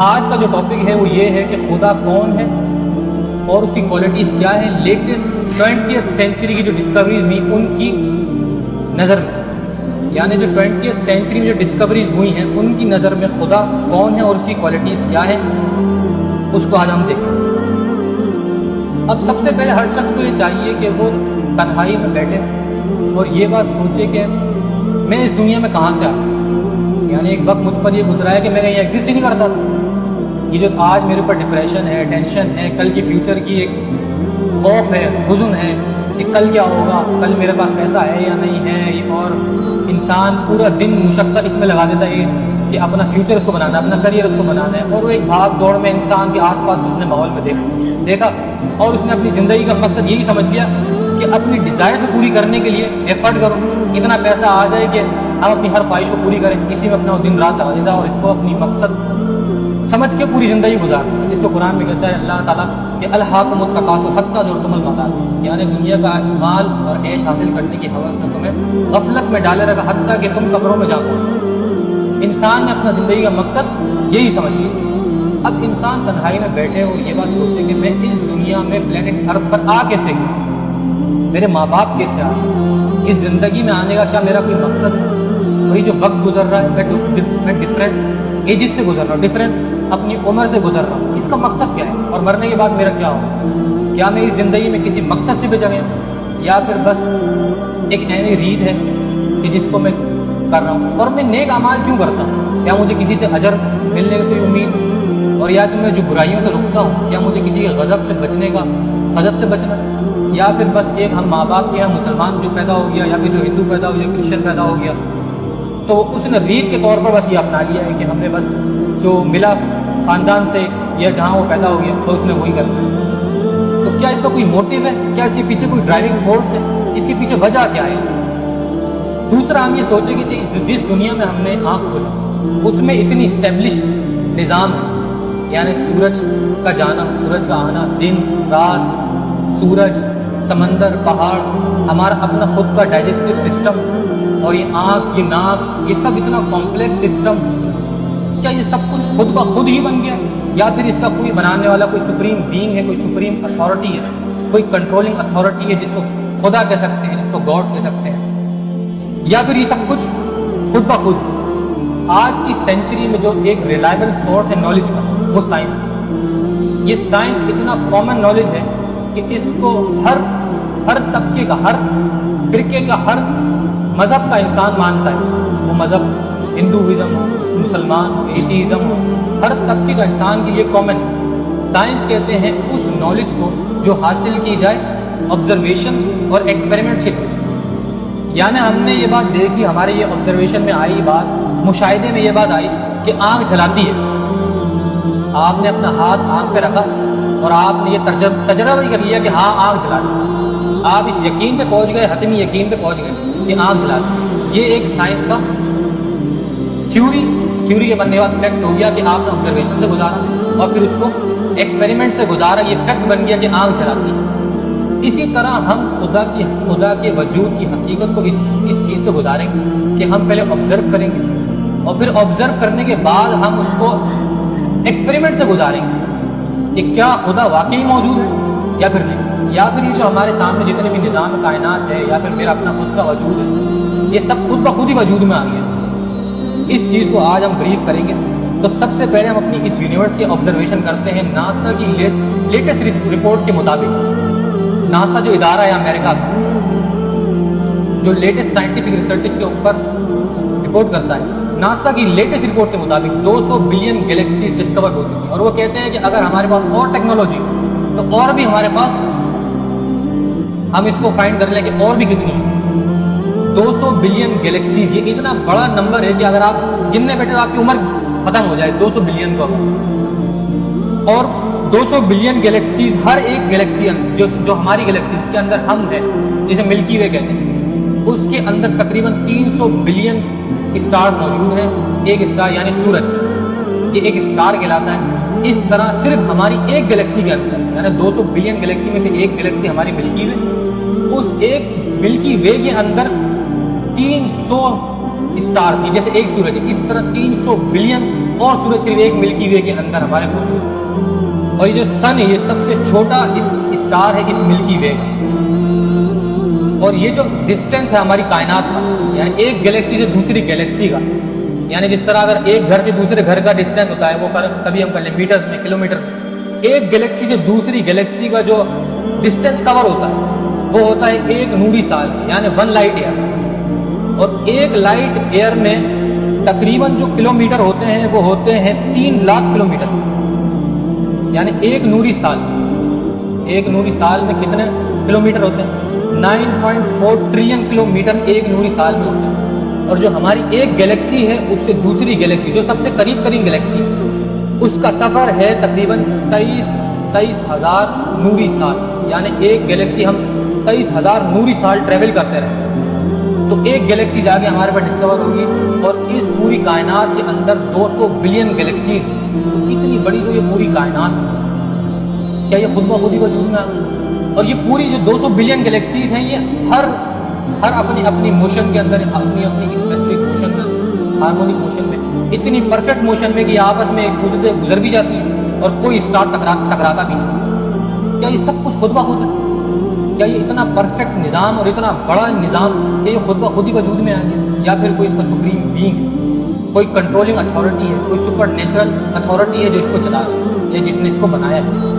آج کا جو ٹاپک ہے وہ یہ ہے کہ خدا کون ہے اور اس کی کوالٹیز کیا ہیں لیٹسٹ 20th سینچری کی جو ڈسکوریز ہوئی ان کی نظر میں، یعنی جو 20th سینچری میں جو ڈسکوریز ہوئی ہیں ان کی نظر میں خدا کون ہے اور اس کی کوالٹیز کیا ہیں، اس کو آج ہم دیکھیں۔ اب سب سے پہلے ہر شخص کو یہ چاہیے کہ وہ تنہائی میں بیٹھے اور یہ بات سوچے کہ میں اس دنیا میں کہاں سے آیا، یعنی ایک وقت مجھ پر یہ گزرا ہے کہ میں کہیں ایگزسٹ ہی نہیں کرتا تھا۔ یہ جو آج میرے اوپر ڈپریشن ہے، ٹینشن ہے، کل کی فیوچر کی ایک خوف ہے، حزن ہے کہ کل کیا ہوگا، کل میرے پاس پیسہ ہے یا نہیں ہے، اور انسان پورا دن مشقت اس میں لگا دیتا ہے کہ اپنا فیوچر اس کو بنانا ہے، اپنا کریئر اس کو بنانا ہے، اور وہ ایک بھاگ دوڑ میں انسان کے آس پاس اس نے ماحول میں دیکھا اور اس نے اپنی زندگی کا مقصد یہی سمجھ لیا کہ اپنی ڈیزائر کو پوری کرنے کے لیے ایفرٹ کرو، اتنا پیسہ آ جائے کہ ہم اپنی ہر خواہش کو پوری کریں، اسی میں اپنا دن رات لگا دیتا اور اس کو اپنی مقصد سمجھ کے پوری زندگی گزار، جس کو قرآن میں کہتا ہے اللہ تعالیٰ کہ الہاکم التکاثر حتی زرتم المقابر، یعنی دنیا کا مال اور عیش حاصل کرنے کی ہوس نے تمہیں غفلت میں ڈالے رکھا حتیٰ کہ تم قبروں میں جا پہنچو۔ انسان نے اپنا زندگی کا مقصد یہی سمجھ لیا۔ اب انسان تنہائی میں بیٹھے اور یہ بات سوچے کہ میں اس دنیا میں پلینٹ ارتھ پر آ کیسے گیا، میرے ماں باپ کیسے آئے، اس زندگی میں آنے کا کیا میرا کوئی مقصد ہے، اور یہ جو وقت گزر رہا ہے میں ڈفرینٹ ایجز سے گزر رہا ہوں، ڈفرینٹ اپنی عمر سے گزر رہا ہوں، اس کا مقصد کیا ہے، اور مرنے کے بعد میرا کیا ہو، کیا میں اس زندگی میں کسی مقصد سے بچ گیا یا پھر بس ایک عینی ریت ہے کہ جس کو میں کر رہا ہوں، اور میں نیک اعمال کیوں کرتا ہوں، کیا مجھے کسی سے اجر ملنے کی کوئی امید، اور یا پھر میں جو برائیوں سے رکتا ہوں کیا مجھے کسی کے غضب سے بچنے کا، غضب سے بچنا، یا پھر بس ایک ہم ماں باپ کے ہیں مسلمان جو پیدا ہو گیا یا پھر جو ہندو پیدا ہو گیا، کرسچن پیدا ہو گیا، تو اس نے ریت کے طور پر بس یہ اپنا لیا ہے کہ ہمیں بس جو ملا خاندان سے یا جہاں وہ پیدا ہو گیا تو اس نے وہی کرنا ہے۔ تو کیا اس کا کوئی موٹیو ہے، کیا اس کے پیچھے کوئی ڈرائیونگ فورس ہے، اس کے پیچھے وجہ کیا ہے؟ دوسرا ہم یہ سوچیں کہ جس دنیا میں ہم نے آنکھ کھولی اس میں اتنی اسٹیبلشڈ نظام ہے، یعنی سورج کا جانا، سورج کا آنا، دن رات، سورج، سمندر، پہاڑ، ہمارا اپنا خود کا ڈائجسٹو سسٹم، اور یہ آنکھ، یہ ناک، یہ سب اتنا کمپلیکس سسٹم، کیا یہ سب کچھ خود بخود ہی بن گیا، یا پھر اس کا کوئی بنانے والا کوئی سپریم بینگ ہے، کوئی سپریم اتھارٹی ہے، کوئی کنٹرولنگ اتھارٹی ہے جس کو خدا کہہ سکتے ہیں، جس کو گاڈ کہہ سکتے ہیں، یا پھر یہ سب کچھ خود بخود؟ آج کی سینچری میں جو ایک ریلائبل سورس ہے نالج کا وہ سائنس ہے۔ یہ سائنس اتنا کامن نالج ہے کہ اس کو ہر طبقے کا، ہر فرقے کا، ہر مذہب کا انسان مانتا ہے، وہ مذہب ہندوازم ہو، مسلمان ہو، ایتھیزم ہو، ہر طبقے کا انسان کی یہ کامن سائنس کہتے ہیں اس نالج کو جو حاصل کی جائے آبزرویشن اور ایکسپیریمنٹس کے تھرو۔ یعنی ہم نے یہ بات دیکھی، ہمارے یہ آبزرویشن میں آئی بات، مشاہدے میں یہ بات آئی کہ آنکھ جلاتی ہے، آپ نے اپنا ہاتھ آنکھ پہ رکھا اور آپ نے یہ تجربہ کر لیا کہ ہاں آنکھ جلاتی ہے، آپ اس یقین پہ پہنچ گئے، حتمی یقین پہ پہنچ گئے کہ آنکھ جلاتی ہے۔ یہ ایک سائنس کا تھیوری کے بننے کے بعد فیکٹ ہو گیا کہ آپ نے آبزرویشن سے گزارا اور پھر اس کو ایکسپیریمنٹ سے گزارا، یہ فیکٹ بن گیا کہ آنکھ جلاتی ہے۔ اسی طرح ہم خدا کے وجود کی حقیقت کو اس چیز سے گزاریں گے کہ ہم پہلے آبزرو کریں گے اور پھر آبزرو کرنے کے بعد ہم اس کو ایکسپیریمنٹ سے گزاریں گے کہ کیا خدا واقعی موجود ہے یا پھر نہیں، یا پھر یہ جو ہمارے سامنے جتنے بھی نظام کائنات ہے یا پھر میرا اپنا خود کا وجود ہے، یہ سب خود بخود ہی وجود میں آ گیا۔ اس چیز کو آج ہم بریف کریں گے۔ تو سب سے پہلے ہم اپنی اس یونیورس کی آبزرویشن کرتے ہیں ناسا کی لیٹسٹ رپورٹ کے مطابق۔ ناسا جو ادارہ ہے امریکہ کا، جو لیٹسٹ سائنٹیفک ریسرچ کے اوپر رپورٹ کرتا ہے، ناسا کی لیٹسٹ رپورٹ کے مطابق 200 بلین گلیکسیز ڈسکور ہو چکی ہیں، اور وہ کہتے ہیں کہ اگر ہمارے پاس اور ٹیکنالوجی تو اور بھی ہمارے پاس، ہم اس کو فائنڈ کر لیں کہ اور بھی کتنی ہے۔ 200 بلین گلیکسیز، یہ اتنا بڑا نمبر ہے کہ اگر آپ گننے بیٹھے تو آپ کی عمر ختم ہو جائے 200 بلین کو۔ اور 200 بلین گلیکسیز، ہر ایک گلیکسی جو ہماری گلیکسیز کے اندر ہم ہیں، جسے ملکی وے کہتے ہیں، اس کے اندر تقریباً 300 بلین اسٹار موجود ہیں۔ ایک اسٹار یعنی سورج، یہ ایک اسٹار کہلاتا ہے۔ اس طرح صرف ہماری ایک گلیکسی کے اندر، یعنی 200 بلین گلیکسی میں سے ایک گلیکسی ہماری ملکی وے، اس ایک ملکی وے کے اندر 300 اسٹار تھی، جیسے ایک سورج ہے، اس طرح 300 بلین اور سورج صرف ایک ملکی وے کے اندر ہمارے موجود ہے، اور یہ جو سن ہے یہ سب سے چھوٹا اسٹار ہے اس ملکی وے کا، اور یہ جو ڈسٹینس ہے ہماری کائنات کا، یعنی ایک گلیکسی سے دوسری گلیکسی کا، یعنی جس طرح اگر ایک گھر سے دوسرے گھر کا ڈسٹینس ہوتا ہے وہ کبھی ہم کر لیں میٹرز میں، کلو میٹر، ایک گلیکسی سے دوسری گلیکسی کا جو ڈسٹینس کور ہوتا ہے وہ ہوتا ہے ایک نوری سال، یعنی 1 لائٹ ایئر، اور ایک لائٹ ایئر میں تقریباً جو کلو میٹر ہوتے ہیں وہ ہوتے ہیں 3 لاکھ کلو میٹر، یعنی ایک نوری سال میں کتنے کلو میٹر ہوتے ہیں؟ 9.4 ٹریلین کلو میٹر ایک نوری سال میں ہوتے ہیں، اور جو ہماری ایک گلیکسی ہے اس سے دوسری گلیکسی جو سب سے قریب ترین گلیکسی ہے اس کا سفر ہے تقریباً 23,000 نوری سال، یعنی ایک گلیکسی ہم 23,000 نوری سال ٹریول کرتے رہے تو ایک گلیکسی جا کے ہمارے پاس ڈسکور ہوگی، اور اس پوری کائنات کے اندر 200 بلین گلیکسیز، تو اتنی بڑی جو یہ پوری کائنات ہے کیا یہ خود بخود ہی وجود میں آ گئی؟ اور یہ پوری جو 200 بلین گلیکسیز ہیں یہ ہر اپنی موشن کے اندر اپنی اسپیسیفک موشن میں، ہارمونک موشن میں، اتنی پرفیکٹ موشن میں کہ یہ آپس میں ایک دوسرے سے گزر بھی جاتی ہے اور کوئی اسٹار ٹکراتا بھی نہیں۔ کیا یہ سب کچھ خود بخود ہے؟ کیا یہ اتنا پرفیکٹ نظام اور اتنا بڑا نظام کہ یہ خود بخود ہی وجود میں آ گیا، یا پھر کوئی اس کا سپریم بینگ ہے، کوئی کنٹرولنگ اتھارٹی ہے، کوئی سپر نیچرل اتھارٹی ہے جو اس کو چلا رہا ہے یا جس نے اس کو بنایا ہے؟